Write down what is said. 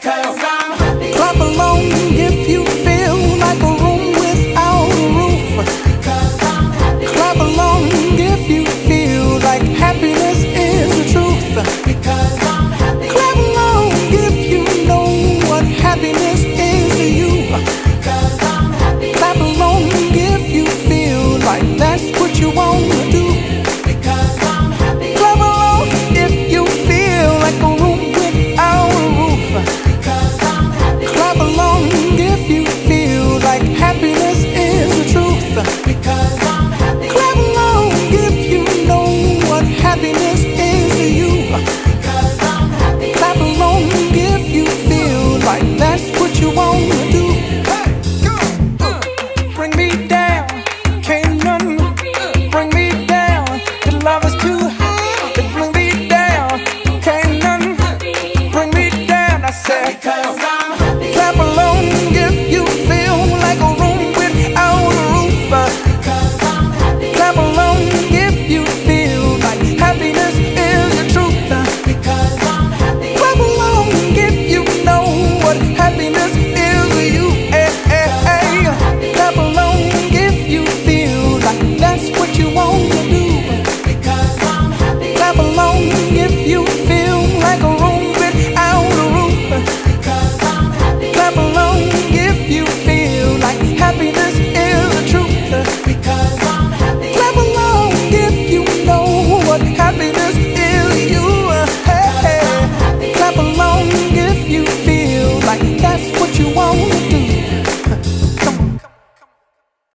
because I'm happy. Clap along if you feel like a room without a roof. Because I'm happy. Clap along if you feel like happiness is the truth. Because I'm happy. Clap along if you know what happiness is to you. Because I'm happy. Clap along if you feel like that's what you want to do. Because I'm happy. Clap along if you feel like a room without a roof. Because I'm happy. Clap along if you feel like happiness is the truth. Because I'm happy. Clap along if you know what happiness is to you. Because I'm happy. Clap along if you feel like that's what you want to do. Bring me down, can't none bring me down. The love is too high to bring me down. Can't none bring me down. I said, Because I'm